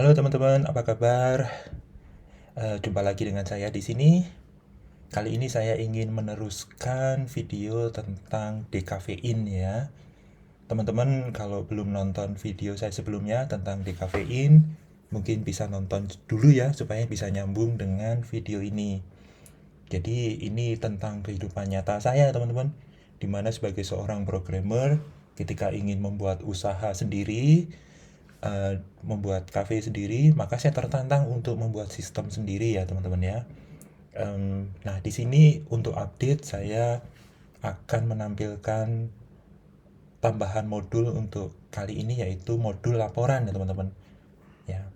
Halo teman-teman, apa kabar? Jumpa lagi dengan saya di sini. Kali ini saya ingin meneruskan video tentang dekafein ya. Teman-teman kalau belum nonton video saya sebelumnya tentang dekafein, mungkin bisa nonton dulu ya supaya bisa nyambung dengan video ini. Jadi ini tentang kehidupan nyata saya teman-teman, dimana sebagai seorang programmer ketika ingin membuat usaha sendiri, membuat cafe sendiri, maka saya tertantang untuk membuat sistem sendiri ya teman-teman ya. Nah di sini untuk update saya akan menampilkan tambahan modul untuk kali ini, yaitu modul laporan ya teman-teman ya.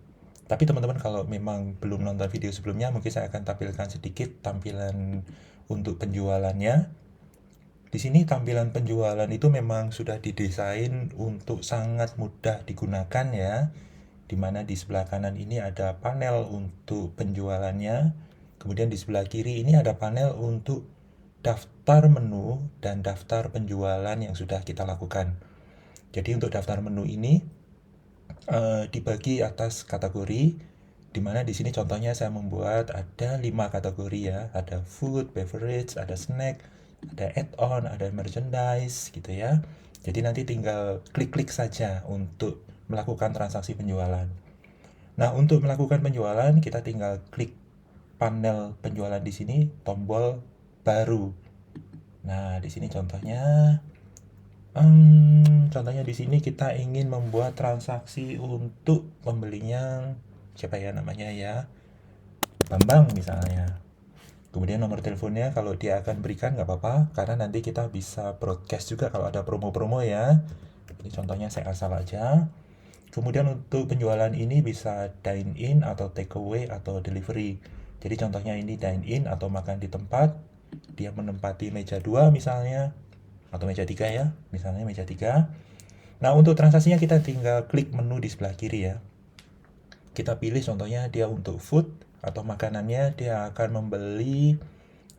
Tapi teman-teman kalau memang belum nonton video sebelumnya, mungkin saya akan tampilkan sedikit tampilan untuk penjualannya. Di sini tampilan penjualan itu memang sudah didesain untuk sangat mudah digunakan ya. Dimana di sebelah kanan ini ada panel untuk penjualannya. Kemudian di sebelah kiri ini ada panel untuk daftar menu dan daftar penjualan yang sudah kita lakukan. Jadi untuk daftar menu ini dibagi atas kategori, dimana di sini contohnya saya membuat ada 5 kategori ya. Ada food, beverage, ada snack, ada add-on, ada merchandise gitu ya. Jadi nanti tinggal klik-klik saja untuk melakukan transaksi penjualan. Nah, untuk melakukan penjualan kita tinggal klik panel penjualan di sini, tombol baru. Nah, di sini contohnya di sini kita ingin membuat transaksi untuk pembelinya siapa ya namanya ya, Bambang misalnya. Kemudian nomor teleponnya kalau dia akan berikan nggak apa-apa, karena nanti kita bisa broadcast juga kalau ada promo-promo ya. Ini contohnya saya asal aja. Kemudian untuk penjualan ini bisa dine in atau take away atau delivery. Jadi contohnya ini dine in atau makan di tempat, dia menempati meja 2 misalnya, atau meja 3 ya, misalnya meja 3. Nah, untuk transaksinya kita tinggal klik menu di sebelah kiri ya. Kita pilih contohnya dia untuk food atau makanannya dia akan membeli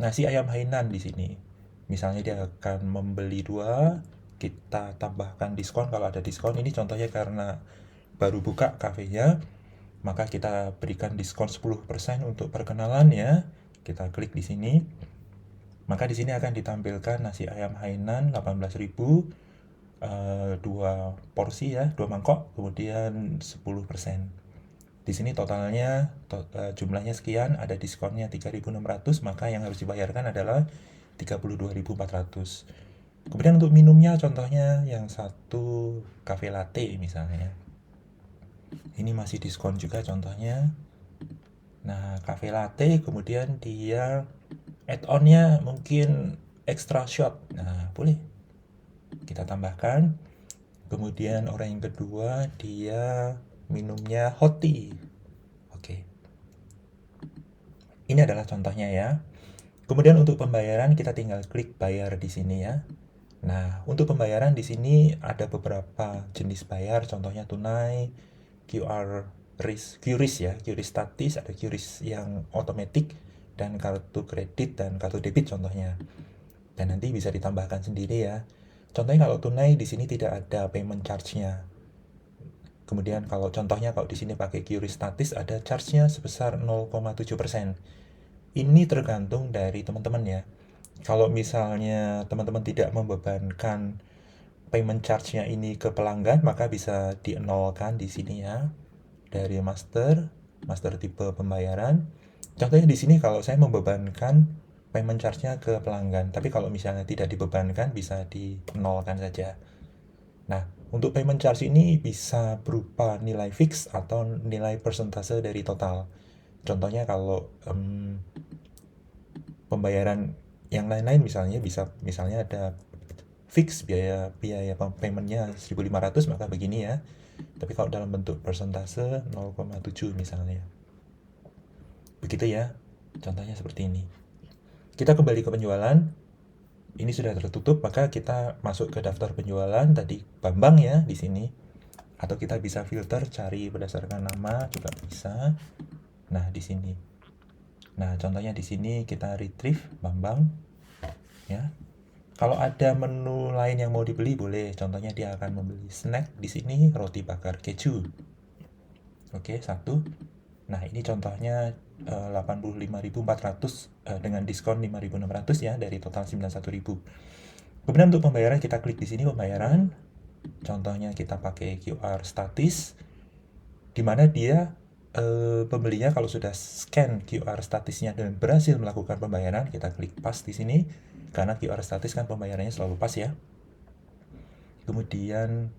nasi ayam Hainan di sini. Misalnya dia akan membeli 2, kita tambahkan diskon kalau ada diskon. Ini contohnya karena baru buka kafenya, maka kita berikan diskon 10% untuk perkenalan ya. Kita klik di sini. Maka di sini akan ditampilkan nasi ayam Hainan 18.000, 2 porsi ya, 2 mangkok, kemudian 10%. Di sini totalnya jumlahnya sekian, ada diskonnya 3.600, maka yang harus dibayarkan adalah 32.400. Kemudian untuk minumnya contohnya yang satu cafe latte misalnya. Ini masih diskon juga contohnya. Nah, cafe latte kemudian dia add-onnya mungkin extra shot. Nah, boleh kita tambahkan. Kemudian orang yang kedua dia minumnya hot tea. Oke. Ini adalah contohnya ya. Kemudian untuk pembayaran kita tinggal klik bayar di sini ya. Nah, untuk pembayaran di sini ada beberapa jenis bayar, contohnya tunai, QR QRIS ya, QRIS statis, ada QRIS yang otomatis, dan kartu kredit dan kartu debit contohnya. Dan nanti bisa ditambahkan sendiri ya. Contohnya kalau tunai di sini tidak ada payment charge-nya. Kemudian kalau contohnya kalau di sini pakai QRIS statis ada charge-nya sebesar 0,7%. Ini tergantung dari teman-teman ya. Kalau misalnya teman-teman tidak membebankan payment charge-nya ini ke pelanggan, maka bisa dienolkan di sini ya. Dari master tipe pembayaran. Contohnya di sini kalau saya membebankan payment charge-nya ke pelanggan, tapi kalau misalnya tidak dibebankan bisa dienolkan saja. Nah, untuk payment charge ini bisa berupa nilai fix atau nilai persentase dari total. Contohnya kalau pembayaran yang lain-lain misalnya bisa misalnya ada fix biaya biaya paymentnya 1.500, maka begini ya. Tapi kalau dalam bentuk persentase 0,7 misalnya. Begitu ya. Contohnya seperti ini. Kita kembali ke penjualan. Ini sudah tertutup, maka kita masuk ke daftar penjualan tadi Bambang ya di sini. Atau kita bisa filter cari berdasarkan nama juga bisa. Nah, di sini. Nah, contohnya di sini kita retrieve Bambang ya. Kalau ada menu lain yang mau dibeli boleh. Contohnya dia akan membeli snack di sini, roti bakar keju. Oke, satu. Nah, ini contohnya 85.400 dengan diskon 5.600 ya dari total 91.000. Kemudian untuk pembayaran kita klik di sini pembayaran. Contohnya kita pakai QR statis, di mana dia pembelinya kalau sudah scan QR statisnya dan berhasil melakukan pembayaran, kita klik pas di sini karena QR statis kan pembayarannya selalu pas ya. Kemudian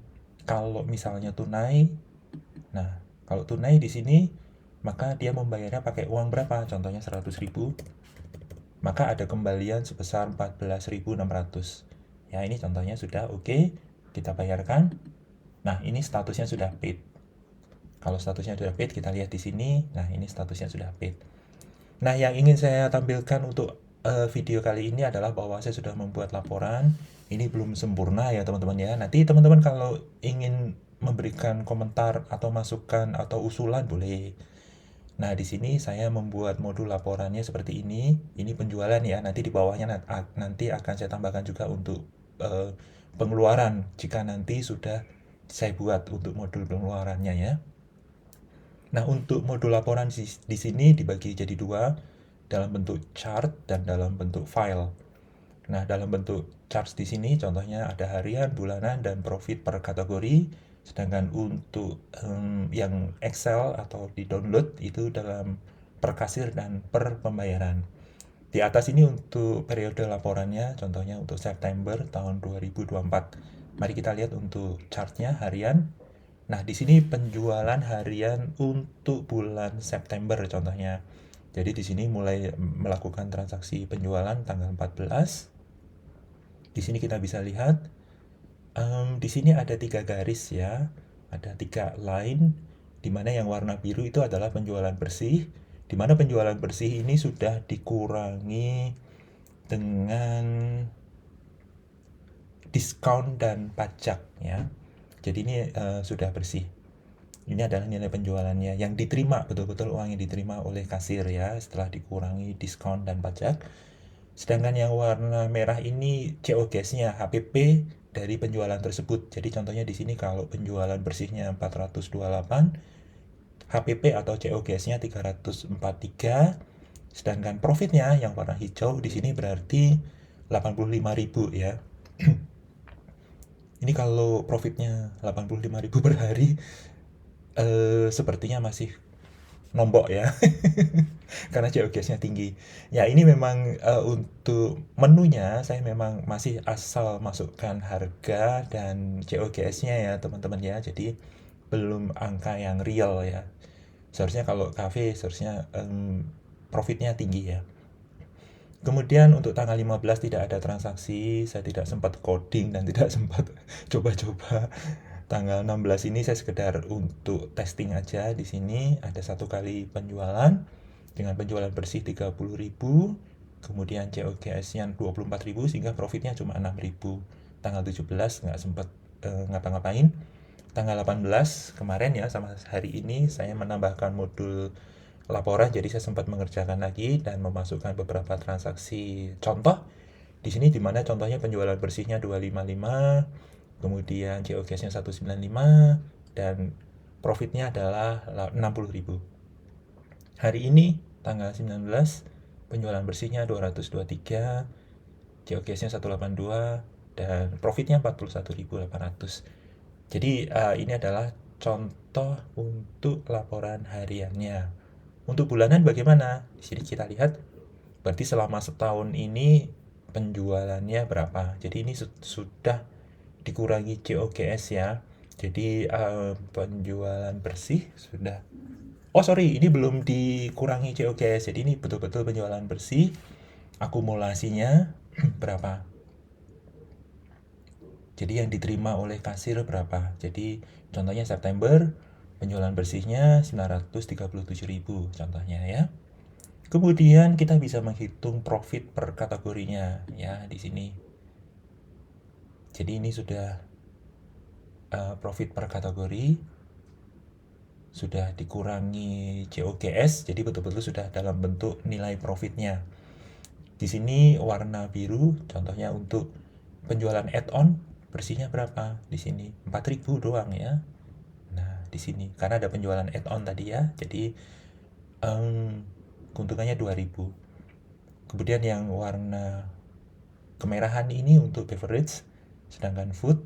kalau misalnya tunai, nah kalau tunai di sini maka dia membayarnya pakai uang berapa? Contohnya 100.000, maka ada kembalian sebesar 14.600. Ya, ini contohnya sudah oke, kita bayarkan. Nah, ini statusnya sudah paid. Kalau statusnya sudah paid, kita lihat di sini. Nah, ini statusnya sudah paid. Nah, yang ingin saya tampilkan untuk video kali ini adalah bahwa saya sudah membuat laporan. Ini belum sempurna ya, teman-teman ya. Nanti teman-teman kalau ingin memberikan komentar atau masukan atau usulan boleh. Nah, di sini saya membuat modul laporannya seperti ini. Ini penjualan ya. Nanti di bawahnya nanti akan saya tambahkan juga untuk pengeluaran jika nanti sudah saya buat untuk modul pengeluarannya ya. Nah, untuk modul laporan di sini dibagi jadi dua, dalam bentuk chart dan dalam bentuk file. Nah, dalam bentuk chart di sini contohnya ada harian, bulanan, dan profit per kategori. Sedangkan untuk yang Excel atau di download itu dalam per kasir dan per pembayaran. Di atas ini untuk periode laporannya, contohnya untuk September tahun 2024. Mari kita lihat untuk chartnya harian. Nah, di sini penjualan harian untuk bulan September contohnya. Jadi di sini mulai melakukan transaksi penjualan tanggal 14. Di sini kita bisa lihat di sini ada 3 garis ya, ada 3 line, di mana yang warna biru itu adalah penjualan bersih, di mana penjualan bersih ini sudah dikurangi dengan diskon dan pajak ya. Jadi ini sudah bersih. Ini adalah nilai penjualannya yang diterima, betul-betul uang yang diterima oleh kasir ya setelah dikurangi diskon dan pajak. Sedangkan yang warna merah ini COGS-nya, HPP dari penjualan tersebut. Jadi contohnya di sini kalau penjualan bersihnya 428, HPP atau COGS-nya 343, sedangkan profitnya yang warna hijau di sini berarti 85.000 ya. Ini kalau profitnya 85.000 per hari sepertinya masih nombok ya. Karena COGS-nya tinggi. Ya, ini memang untuk menunya saya memang masih asal masukkan harga dan COGS-nya ya, teman-teman ya. Jadi belum angka yang real ya. Seharusnya kalau kafe seharusnya profitnya tinggi ya. Kemudian untuk tanggal 15 tidak ada transaksi, saya tidak sempat coding dan tidak sempat coba-coba. Tanggal 16 ini saya sekedar untuk testing aja. Di sini ada 1 kali penjualan dengan penjualan bersih 30.000, kemudian COGS-nya 24.000 sehingga profitnya cuma 6.000. Tanggal 17 nggak sempat ngapa-ngapain. Tanggal 18 kemarin ya sama hari ini saya menambahkan modul laporan, jadi saya sempat mengerjakan lagi dan memasukkan beberapa transaksi contoh di sini, di mana contohnya penjualan bersihnya 255, kemudian COGS-nya 195, dan profitnya adalah 60.000. Hari ini tanggal 19 penjualan bersihnya 223, COGS-nya 182, dan profitnya 41.800. Jadi ini adalah contoh untuk laporan hariannya. Untuk bulanan bagaimana? Di sini kita lihat, berarti selama setahun ini penjualannya berapa. Jadi ini sudah dikurangi COGS ya. Jadi penjualan bersih sudah. Oh sorry, ini belum dikurangi COGS. Jadi ini betul-betul penjualan bersih. Akumulasinya berapa? Jadi yang diterima oleh kasir berapa? Jadi contohnya September penjualan bersihnya 937.000 contohnya ya. Kemudian kita bisa menghitung profit per kategorinya ya di sini. Jadi ini sudah profit per kategori, sudah dikurangi COGS, jadi betul-betul sudah dalam bentuk nilai profitnya. Di sini warna biru, contohnya untuk penjualan add-on bersihnya berapa? Di sini 4.000 doang ya. Nah, di sini karena ada penjualan add-on tadi ya. Jadi keuntungannya 2000. Kemudian yang warna kemerahan ini untuk beverage, sedangkan food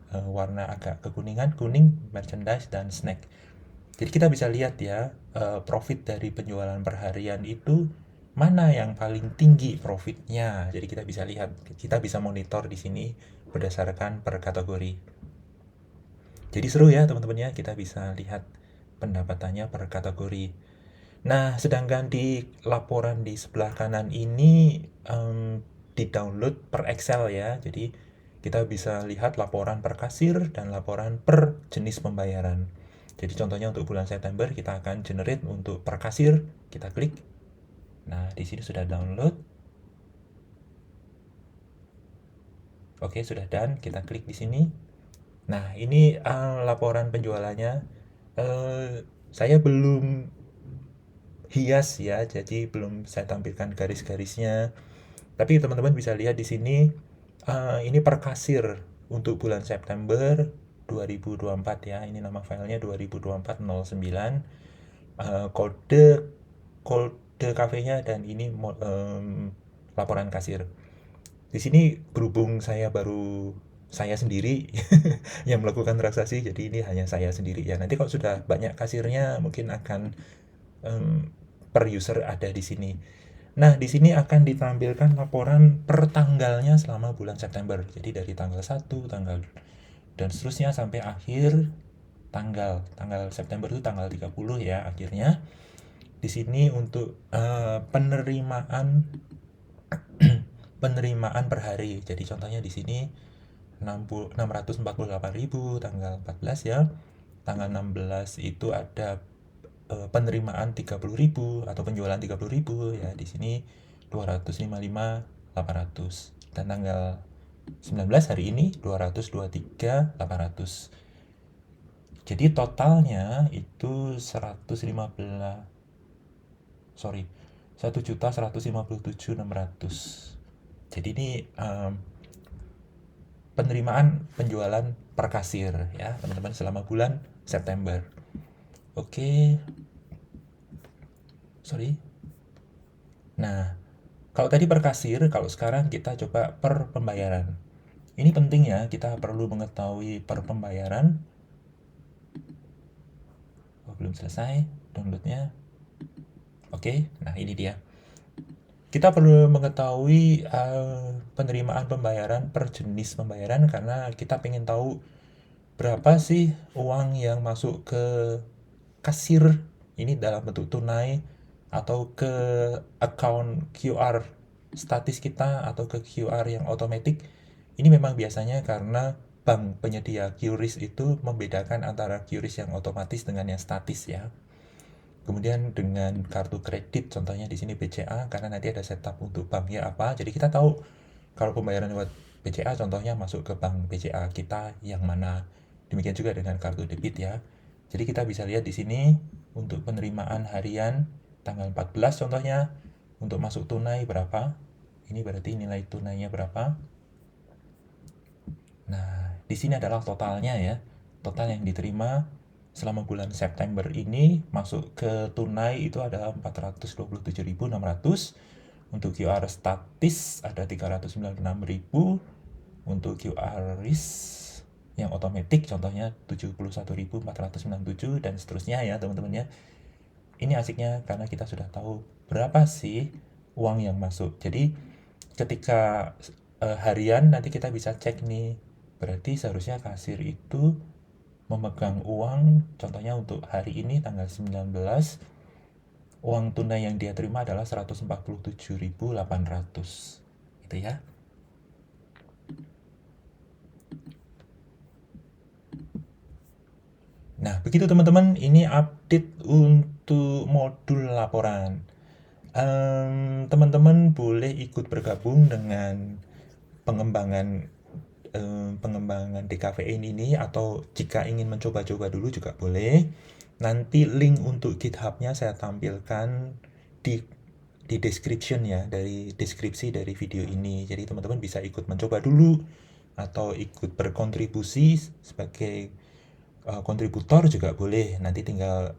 warna agak kekuningan, kuning merchandise dan snack. Jadi kita bisa lihat ya, profit dari penjualan per harian itu mana yang paling tinggi profitnya. Jadi kita bisa lihat, kita bisa monitor di sini berdasarkan per kategori. Jadi seru ya teman-teman ya, kita bisa lihat pendapatannya per kategori. Nah, sedangkan di laporan di sebelah kanan ini di-download per Excel ya. Jadi kita bisa lihat laporan per kasir dan laporan per jenis pembayaran. Jadi contohnya untuk bulan September kita akan generate untuk per kasir, kita klik. Nah, di sini sudah download. Oke, sudah done, kita klik di sini. Nah, ini laporan penjualannya. Saya belum hias ya, jadi belum saya tampilkan garis-garisnya. Tapi teman-teman bisa lihat di sini, ini per kasir untuk bulan September 2024 ya. Ini nama filenya 2024-09. Kode kafenya dan ini laporan kasir. Di sini berhubung saya baru saya sendiri yang melakukan transaksi, jadi ini hanya saya sendiri ya. Nanti kalau sudah banyak kasirnya mungkin akan per user ada di sini. Nah, di sini akan ditampilkan laporan per tanggalnya selama bulan September. Jadi dari tanggal 1, tanggal dan seterusnya sampai akhir tanggal. Tanggal September itu tanggal 30 ya akhirnya. Di sini untuk penerimaan penerimaan per hari. Jadi contohnya di sini 648.000 tanggal 14 ya. Tanggal 16 itu ada penerimaan 30.000 atau penjualan 30.000 ya. Di sini 255.800 dan tanggal 19 hari ini 223.800. Jadi totalnya itu 1.157.600. Jadi ini penerimaan penjualan per kasir ya teman-teman selama bulan September. Oke. Sorry. Nah, kalau tadi per kasir, kalau sekarang kita coba per pembayaran. Ini penting ya, kita perlu mengetahui per pembayaran. Oh, belum selesai downloadnya. Oke, nah ini dia. Kita perlu mengetahui penerimaan pembayaran per jenis pembayaran karena kita pengen tahu berapa sih uang yang masuk ke kasir ini dalam bentuk tunai atau ke account QR statis kita atau ke QR yang otomatis. Ini memang biasanya karena bank penyedia QRIS itu membedakan antara QRIS yang otomatis dengan yang statis ya. Kemudian dengan kartu kredit, contohnya di sini BCA, karena nanti ada setup untuk banknya apa. Jadi kita tahu kalau pembayaran lewat BCA, contohnya masuk ke bank BCA kita yang mana. Demikian juga dengan kartu debit ya. Jadi kita bisa lihat di sini untuk penerimaan harian tanggal 14 contohnya, untuk masuk tunai berapa. Ini berarti nilai tunainya berapa. Nah, di sini adalah totalnya ya. Total yang diterima selama bulan September ini masuk ke tunai itu adalah 427.600. Untuk QR statis ada 396.000. Untuk QR RIS yang otomatis contohnya 71.497 dan seterusnya ya teman-teman ya. Ini asiknya karena kita sudah tahu berapa sih uang yang masuk. Jadi ketika harian nanti kita bisa cek nih. Berarti seharusnya kasir itu memegang uang, contohnya untuk hari ini tanggal 19, uang tunai yang dia terima adalah 147.800. Gitu ya. Nah, begitu teman-teman, ini update untuk modul laporan. Teman-teman boleh ikut bergabung dengan pengembangan DKVN ini, atau jika ingin mencoba-coba dulu juga boleh. Nanti link untuk GitHub-nya saya tampilkan di description ya, dari deskripsi dari video ini. Jadi teman-teman bisa ikut mencoba dulu atau ikut berkontribusi sebagai kontributor juga boleh, nanti tinggal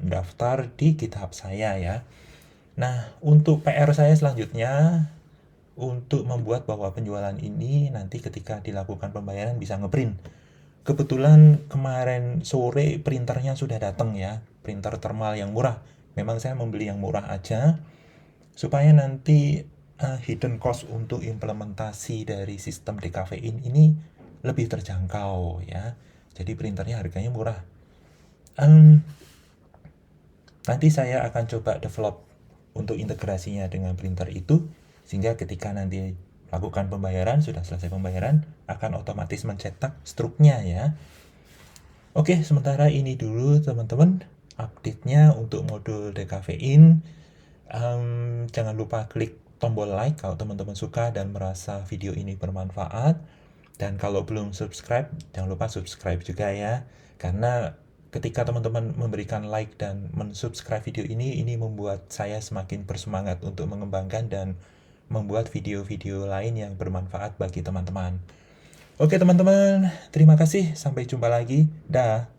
daftar di GitHub saya ya. Nah, untuk PR saya selanjutnya, untuk membuat bahwa penjualan ini nanti ketika dilakukan pembayaran bisa ngeprint. Kebetulan kemarin sore printernya sudah datang ya, printer thermal yang murah. Memang saya membeli yang murah aja, supaya nanti hidden cost untuk implementasi dari sistem dekafein ini lebih terjangkau ya. Jadi printernya harganya murah. Nanti saya akan coba develop untuk integrasinya dengan printer itu, sehingga ketika nanti lakukan pembayaran, sudah selesai pembayaran, akan otomatis mencetak struknya ya. Oke, sementara ini dulu teman-teman update-nya untuk modul dekafein. Jangan lupa klik tombol like kalau teman-teman suka dan merasa video ini bermanfaat. Dan kalau belum subscribe, jangan lupa subscribe juga ya. Karena ketika teman-teman memberikan like dan mensubscribe video ini membuat saya semakin bersemangat untuk mengembangkan dan membuat video-video lain yang bermanfaat bagi teman-teman. Oke teman-teman, terima kasih. Sampai jumpa lagi. Dah.